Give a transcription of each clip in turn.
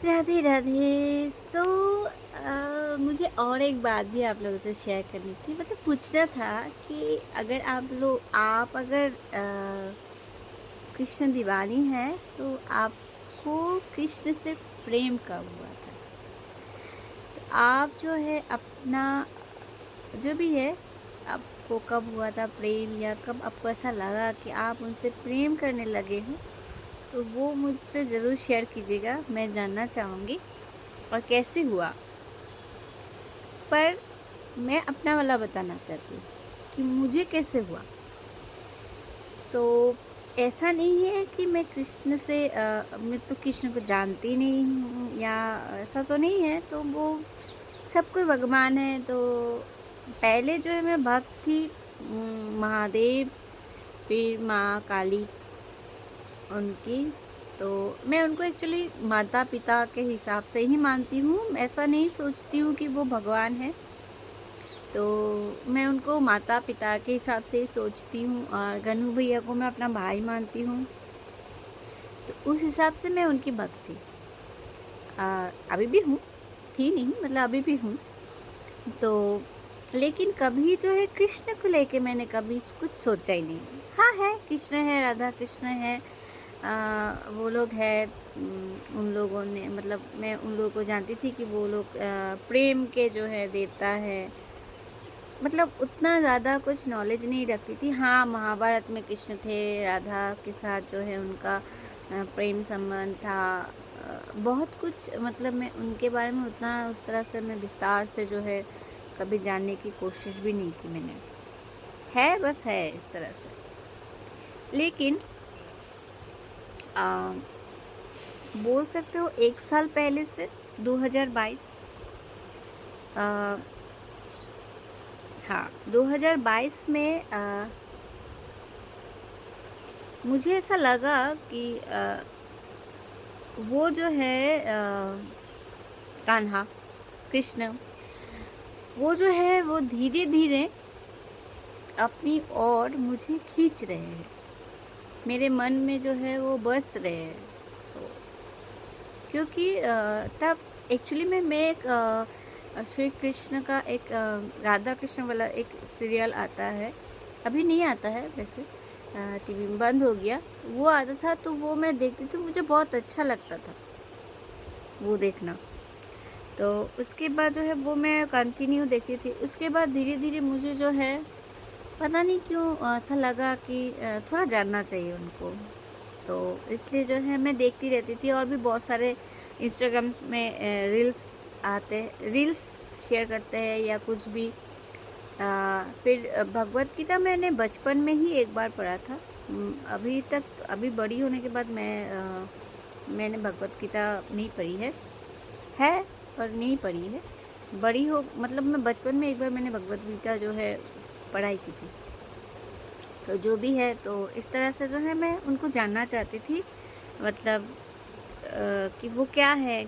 राधे राधे। मुझे और एक बात भी आप लोगों से शेयर करनी थी, मतलब पूछना था कि आप अगर कृष्ण दीवानी हैं तो आपको कृष्ण से प्रेम कब हुआ था? तो आप जो है अपना जो भी है, आपको कब हुआ था प्रेम, या कब आपको ऐसा लगा कि आप उनसे प्रेम करने लगे हो? तो वो मुझसे ज़रूर शेयर कीजिएगा, मैं जानना चाहूँगी। और कैसे हुआ? पर मैं अपना वाला बताना चाहती हूँ कि मुझे कैसे हुआ। सो ऐसा नहीं है कि मैं कृष्ण से मैं तो कृष्ण को जानती नहीं हूँ, या ऐसा तो नहीं है। तो वो सब कोई भगवान है। तो पहले जो है मैं भक्त थी महादेव, फिर माँ काली उनकी। तो मैं उनको एक्चुअली माता पिता के हिसाब से ही मानती हूँ, ऐसा नहीं सोचती हूँ कि वो भगवान है। तो मैं उनको माता पिता के हिसाब से ही सोचती हूँ, और गनू भैया को मैं अपना भाई मानती हूँ। तो उस हिसाब से मैं उनकी भक्त थी। अभी भी हूँ, थी नहीं, मतलब अभी भी हूँ। तो लेकिन कभी जो है कृष्ण को लेके मैंने कभी कुछ सोचा ही नहीं। हाँ है, कृष्ण है, राधा कृष्ण है, वो लोग हैं। उन लोगों ने, मतलब मैं उन लोगों को जानती थी कि वो लोग प्रेम के जो है देवता है। मतलब उतना ज़्यादा कुछ नॉलेज नहीं रखती थी। हाँ, महाभारत में कृष्ण थे, राधा के साथ जो है उनका प्रेम संबंध था। बहुत कुछ, मतलब मैं उनके बारे में उतना उस तरह से मैं विस्तार से जो है कभी जानने की कोशिश भी नहीं की मैंने। है, बस है इस तरह से। लेकिन आ, बोल सकते हो 1 साल पहले से 2022, हाँ 2022 में मुझे ऐसा लगा कि वो जो है कान्हा, कृष्ण, वो जो है वो धीरे धीरे अपनी ओर मुझे खींच रहे हैं, मेरे मन में जो है वो बस रहे हैं। तो क्योंकि तब एक्चुअली में मैं एक श्री कृष्ण का एक राधा कृष्ण वाला एक सीरियल आता है, अभी नहीं आता है वैसे, टीवी में बंद हो गया। वो आता था तो वो मैं देखती थी, मुझे बहुत अच्छा लगता था वो देखना। तो उसके बाद जो है वो मैं कंटिन्यू देखती थी। उसके बाद धीरे धीरे मुझे जो है पता नहीं क्यों ऐसा लगा कि थोड़ा जानना चाहिए उनको। तो इसलिए जो है मैं देखती रहती थी। और भी बहुत सारे इंस्टाग्राम में रील्स आते, रील्स शेयर करते हैं या कुछ भी। फिर भगवत गीता मैंने बचपन में ही एक बार पढ़ा था। अभी तक, अभी बड़ी होने के बाद मैंने भगवत गीता नहीं पढ़ी है, पर नहीं पढ़ी है। बड़ी हो, मतलब मैं बचपन में एक बार मैंने भगवत गीता जो है पढ़ाई की थी। तो जो भी है, तो इस तरह से जो है मैं उनको जानना चाहती थी, मतलब कि वो क्या है।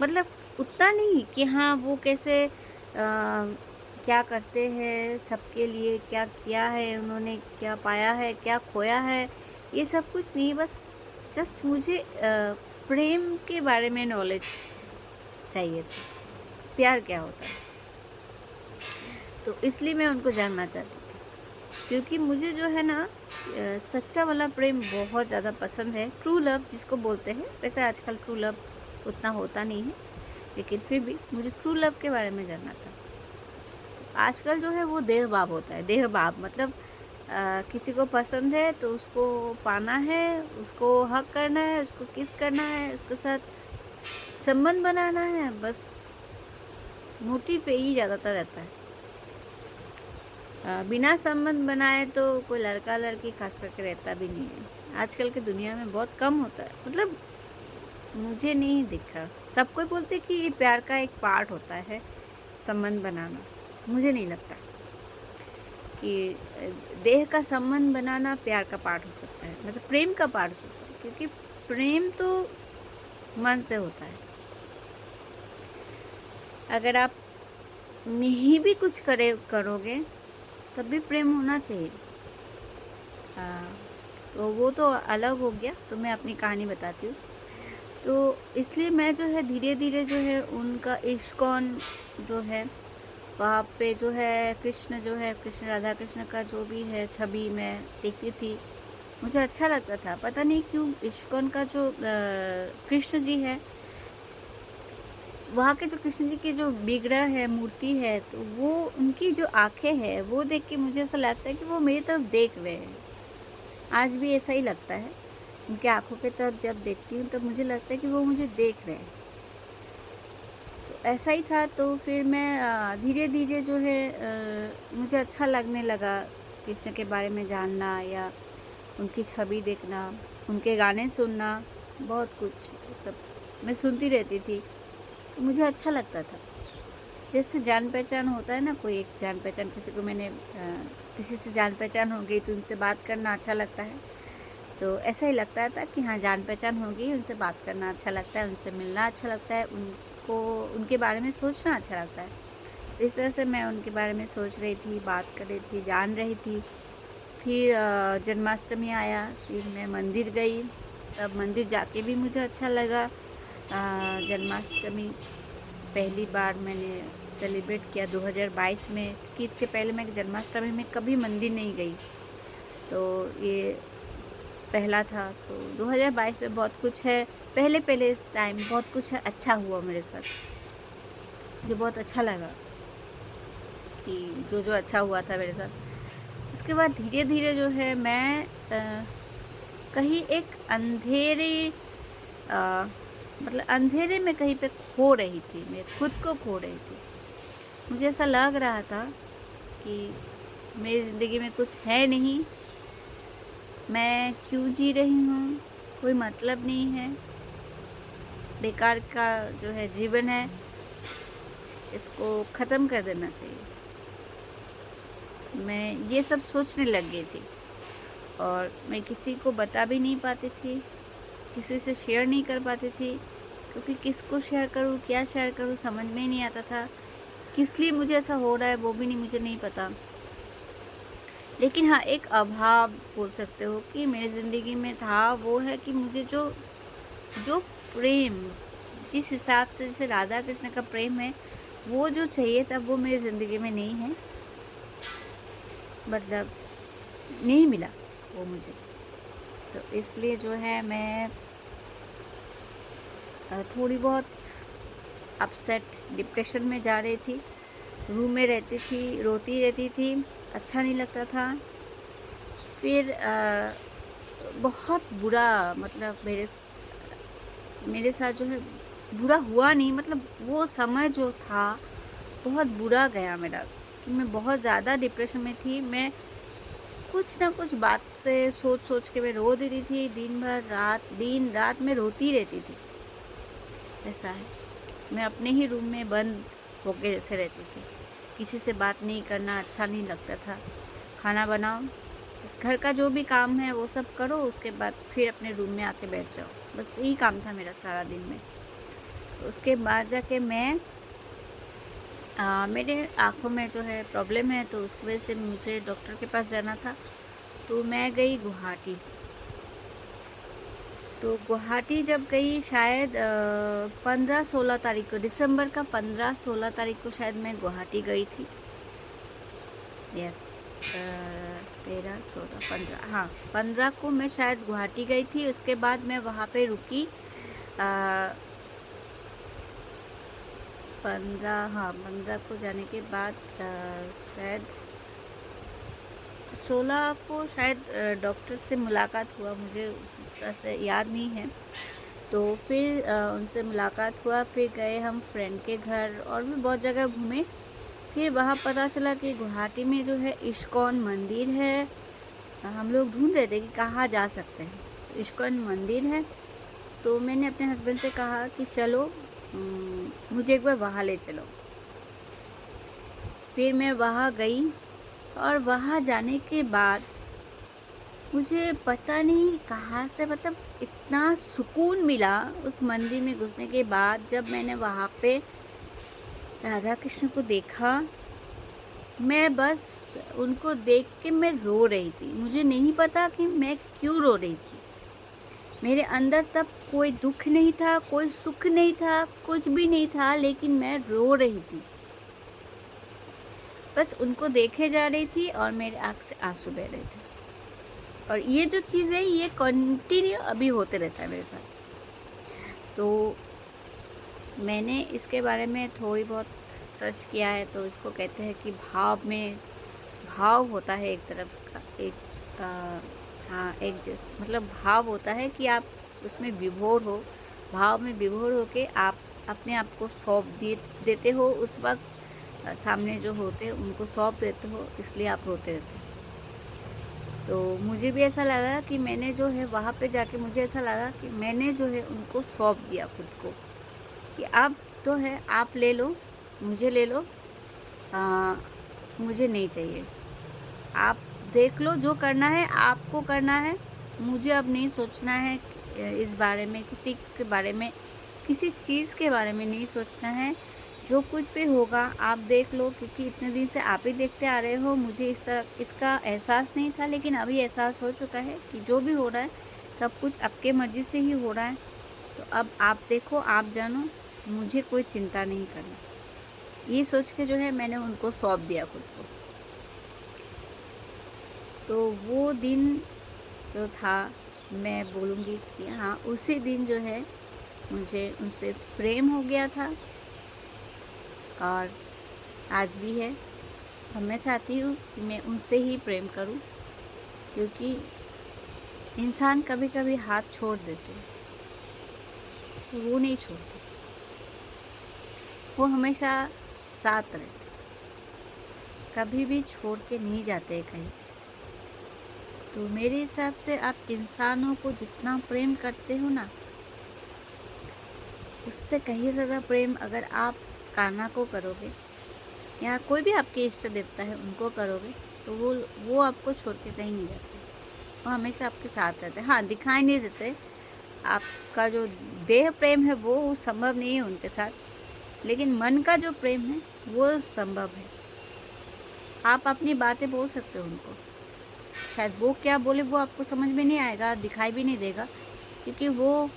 मतलब उतना नहीं कि हाँ वो कैसे क्या करते हैं, सबके लिए क्या किया है उन्होंने, क्या पाया है, क्या खोया है, ये सब कुछ नहीं। बस जस्ट मुझे प्रेम के बारे में नॉलेज चाहिए थी, प्यार क्या होता है। तो इसलिए मैं उनको जानना चाहती थी, क्योंकि मुझे जो है ना सच्चा वाला प्रेम बहुत ज़्यादा पसंद है। ट्रू लव जिसको बोलते हैं, वैसे आजकल ट्रू लव उतना होता नहीं है, लेकिन फिर भी मुझे ट्रू लव के बारे में जानना था। तो आजकल जो है वो देह भाव होता है, देह भाव मतलब किसी को पसंद है तो उसको पाना है, उसको हक करना है, उसको किस करना है, उसके साथ संबंध बनाना है, बस मोटिव पे ही ज़्यादातर रहता है। बिना संबंध बनाए तो कोई लड़का लड़की खास करके रहता भी नहीं है। आजकल की दुनिया में बहुत कम होता है, मतलब मुझे नहीं दिखा। सब कोई बोलते कि ये प्यार का एक पार्ट होता है संबंध बनाना। मुझे नहीं लगता कि देह का संबंध बनाना प्यार का पार्ट हो सकता है, मतलब प्रेम का पार्ट हो सकता है, क्योंकि प्रेम तो मन से होता है। अगर आप नहीं भी कुछ करोगे तब भी प्रेम होना चाहिए। तो वो तो अलग हो गया। तो मैं अपनी कहानी बताती हूँ। तो इसलिए मैं जो है धीरे धीरे जो है उनका इस्कॉन जो है वहाँ पे जो है कृष्ण जो है कृष्ण राधा कृष्ण का जो भी है छवि मैं देखती थी, मुझे अच्छा लगता था। पता नहीं क्यों इस्कॉन का जो कृष्ण जी है, वहाँ के जो कृष्ण जी की जो विग्रह है, मूर्ति है, तो वो उनकी जो आंखें हैं वो देख के मुझे ऐसा लगता है कि वो मेरी तरफ देख रहे हैं। आज भी ऐसा ही लगता है, उनके आंखों की तरफ जब देखती हूँ तब मुझे लगता है कि वो मुझे देख रहे हैं। तो ऐसा ही था। तो फिर मैं धीरे धीरे जो है मुझे अच्छा लगने लगा कृष्ण के बारे में जानना या उनकी छवि देखना, उनके गाने सुनना, बहुत कुछ सब मैं सुनती रहती थी, तो मुझे अच्छा लगता था। जैसे जान पहचान होता है ना, कोई एक जान पहचान किसी को किसी से जान पहचान हो गई तो उनसे बात करना अच्छा लगता है, तो ऐसा ही लगता था कि हाँ जान पहचान हो गई, उनसे बात करना अच्छा लगता है, उनसे मिलना अच्छा लगता है, उनको उनके बारे में सोचना अच्छा लगता है। इस तरह से मैं उनके बारे में सोच रही थी, बात कर रही थी, जान रही थी। फिर जन्माष्टमी आया, फिर मैं मंदिर गई, तब मंदिर जाके भी मुझे अच्छा लगा। जन्माष्टमी पहली बार मैंने सेलिब्रेट किया 2022 में, क्योंकि इसके पहले मैं जन्माष्टमी में कभी मंदिर नहीं गई, तो ये पहला था। तो 2022 में बहुत कुछ है, पहले इस टाइम बहुत कुछ अच्छा हुआ मेरे साथ, मुझे बहुत अच्छा लगा कि जो अच्छा हुआ था मेरे साथ। उसके बाद धीरे धीरे जो है मैं कहीं एक मतलब अंधेरे में कहीं पे खो रही थी, मैं खुद को खो रही थी। मुझे ऐसा लग रहा था कि मेरी ज़िंदगी में कुछ है नहीं, मैं क्यों जी रही हूँ, कोई मतलब नहीं है, बेकार का जो है जीवन है, इसको ख़त्म कर देना चाहिए। मैं ये सब सोचने लग गई थी और मैं किसी को बता भी नहीं पाती थी, किसी से शेयर नहीं कर पाती थी, क्योंकि किसको शेयर करूँ, क्या शेयर करूँ, समझ में ही नहीं आता था। किस लिए मुझे ऐसा हो रहा है वो भी मुझे नहीं पता। लेकिन हाँ, एक अभाव बोल सकते हो कि मेरी ज़िंदगी में था, वो है कि मुझे जो जो प्रेम, जिस हिसाब से जैसे राधा कृष्ण का प्रेम है, वो जो चाहिए था वो मेरी ज़िंदगी में नहीं है, मतलब नहीं मिला वो मुझे। तो इसलिए जो है मैं थोड़ी बहुत अपसेट, डिप्रेशन में जा रही थी, रूम में रहती थी, रोती रहती थी, अच्छा नहीं लगता था। फिर बहुत बुरा, मतलब मेरे साथ जो है बुरा हुआ नहीं, मतलब वो समय जो था बहुत बुरा गया मेरा, कि मैं बहुत ज़्यादा डिप्रेशन में थी। मैं कुछ ना कुछ बात से सोच के मैं रो देती थी, दिन रात मैं रोती रहती थी। ऐसा है, मैं अपने ही रूम में बंद होके जैसे रहती थी, किसी से बात नहीं करना अच्छा नहीं लगता था। खाना बनाओ, बस घर का जो भी काम है वो सब करो, उसके बाद फिर अपने रूम में आके बैठ जाओ, बस यही काम था मेरा सारा दिन में। उसके बाद जाके मेरे आँखों में जो है प्रॉब्लम है, तो उसकी वजह से मुझे डॉक्टर के पास जाना था, तो मैं गई गुवाहाटी। तो गुवाहाटी जब गई, शायद 15-16 तारीख को, दिसंबर का 15-16 तारीख को शायद मैं गुवाहाटी गई थी। यस, 13, 14, 15, हाँ 15 को मैं शायद गुवाहाटी गई थी। उसके बाद मैं वहाँ पे रुकी 15 को जाने के बाद शायद 16 को शायद डॉक्टर से मुलाकात हुआ, मुझे ऐसे याद नहीं है। तो फिर उनसे मुलाकात हुआ, फिर गए हम फ्रेंड के घर और भी बहुत जगह घूमे। फिर वहाँ पता चला कि गुवाहाटी में जो है इस्कॉन मंदिर है। हम लोग ढूंढ रहे थे कि कहाँ जा सकते हैं, तो इस्कॉन मंदिर है। तो मैंने अपने हस्बैंड से कहा कि चलो मुझे एक बार वहाँ ले चलो। फिर मैं वहाँ गई और वहाँ जाने के बाद मुझे पता नहीं कहाँ से, मतलब इतना सुकून मिला उस मंदिर में घुसने के बाद। जब मैंने वहाँ पे राधा कृष्ण को देखा, मैं बस उनको देख के मैं रो रही थी, मुझे नहीं पता कि मैं क्यों रो रही थी। मेरे अंदर तब कोई दुख नहीं था, कोई सुख नहीं था, कुछ भी नहीं था, लेकिन मैं रो रही थी। बस उनको देखे जा रही थी और मेरे आँख से आँसू बह रहे थे। और ये जो चीज़ है ये कंटिन्यू अभी होते रहता है मेरे साथ। तो मैंने इसके बारे में थोड़ी बहुत सर्च किया है, तो इसको कहते हैं कि भाव होता है एक तरफ का, एक हाँ, एक जैसे मतलब भाव होता है कि आप उसमें विभोर हो, भाव में विभोर हो के आप अपने आप को सौंप देते हो उस वक्त, सामने जो होते हैं उनको सौंप देते हो, इसलिए आप रोते रहते हैं। तो मुझे भी ऐसा लगा कि मैंने जो है वहाँ पे जाके मुझे ऐसा लगा कि मैंने जो है उनको सौंप दिया खुद को, कि अब तो है, आप ले लो, मुझे ले लो, मुझे नहीं चाहिए, आप देख लो, जो करना है आपको करना है, मुझे अब नहीं सोचना है इस बारे में, किसी के बारे में, किसी चीज़ के बारे में नहीं सोचना है। जो कुछ भी होगा आप देख लो, क्योंकि इतने दिन से आप ही देखते आ रहे हो। मुझे इसका एहसास नहीं था, लेकिन अभी एहसास हो चुका है कि जो भी हो रहा है सब कुछ आपके मर्ज़ी से ही हो रहा है। तो अब आप देखो, आप जानो, मुझे कोई चिंता नहीं करनी। ये सोच के जो है मैंने उनको सौंप दिया खुद को। तो वो दिन जो था, मैं बोलूँगी कि हाँ, उसी दिन जो है मुझे उनसे प्रेम हो गया था, और आज भी है। और मैं चाहती हूँ कि मैं उनसे ही प्रेम करूँ, क्योंकि इंसान कभी कभी हाथ छोड़ देते हैं, तो वो नहीं छोड़ते, वो हमेशा साथ रहते, कभी भी छोड़ के नहीं जाते कहीं। तो मेरे हिसाब से आप इंसानों को जितना प्रेम करते हो ना, उससे कहीं ज़्यादा प्रेम अगर आप कान्हा को करोगे, या कोई भी आपके इष्ट देवता है उनको करोगे, तो वो आपको छोड़ के कहीं नहीं जाते, वो हमेशा आपके साथ रहते हैं। हाँ, दिखाई नहीं देते, आपका जो देह प्रेम है वो संभव नहीं है उनके साथ, लेकिन मन का जो प्रेम है वो संभव है। आप अपनी बातें बोल सकते हो उनको, शायद वो क्या बोले वो आपको समझ में नहीं आएगा, दिखाई भी नहीं देगा, क्योंकि वो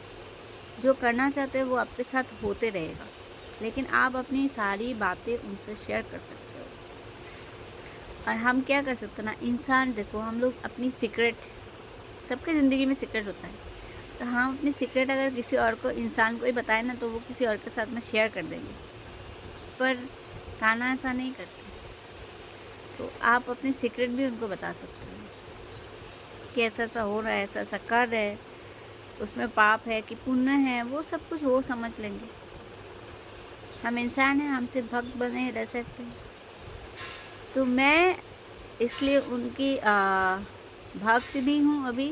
जो करना चाहते हैं वो आपके साथ होते रहेगा, लेकिन आप अपनी सारी बातें उनसे शेयर कर सकते हो। और हम क्या कर सकते हैं ना, इंसान देखो, हम लोग अपनी सीक्रेट, सबकी ज़िंदगी में सीक्रेट होता है, तो हम अपनी सीक्रेट अगर किसी और को, इंसान को ही बताए ना, तो वो किसी और के साथ में शेयर कर देंगे, पर कान्हा ऐसा नहीं करते। तो आप अपनी सीक्रेट भी उनको बता सकते हो कि ऐसा ऐसा हो रहा है, ऐसा ऐसा कर रहे हैं, उसमें पाप है कि पुण्य है, वो सब कुछ वो समझ लेंगे। हम इंसान हैं, हमसे भक्त बने रह सकते हैं। तो मैं इसलिए उनकी भक्त भी हूँ अभी,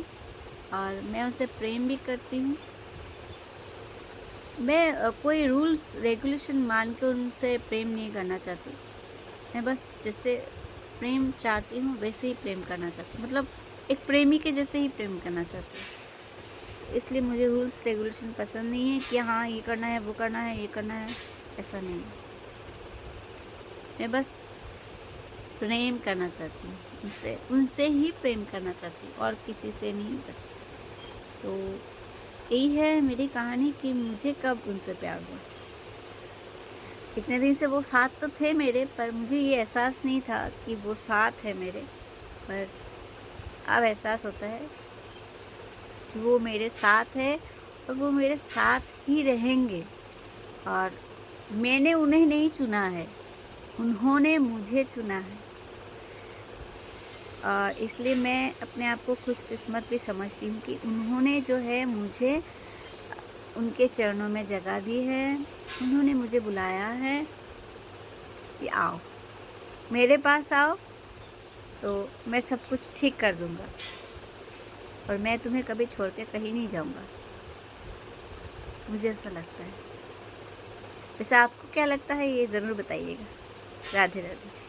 और मैं उनसे प्रेम भी करती हूँ। मैं कोई रूल्स रेगुलेशन मान के उनसे प्रेम नहीं करना चाहती। मैं बस जैसे प्रेम चाहती हूँ वैसे ही प्रेम करना चाहती हूँ, मतलब एक प्रेमी के जैसे ही प्रेम करना चाहती हूँ। इसलिए मुझे रूल्स रेगुलेशन पसंद नहीं है कि हाँ ये करना है, वो करना है, ये करना है, ऐसा नहीं है। मैं बस प्रेम करना चाहती हूँ, उनसे ही प्रेम करना चाहती हूँ, और किसी से नहीं, बस। तो यही है मेरी कहानी कि मुझे कब उनसे प्यार हुआ। इतने दिन से वो साथ तो थे मेरे, पर मुझे ये एहसास नहीं था कि वो साथ है मेरे, पर अब एहसास होता है कि वो मेरे साथ है, और वो मेरे साथ ही रहेंगे। और मैंने उन्हें नहीं चुना है, उन्होंने मुझे चुना है, और इसलिए मैं अपने आप को खुशकिस्मत भी समझती हूँ कि उन्होंने जो है मुझे उनके चरणों में जगह दी है। उन्होंने मुझे बुलाया है कि आओ, मेरे पास आओ, तो मैं सब कुछ ठीक कर दूँगा, और मैं तुम्हें कभी छोड़ के कहीं नहीं जाऊँगा, मुझे ऐसा लगता है। वैसे आपको क्या लगता है, ये ज़रूर बताइएगा। राधे राधे।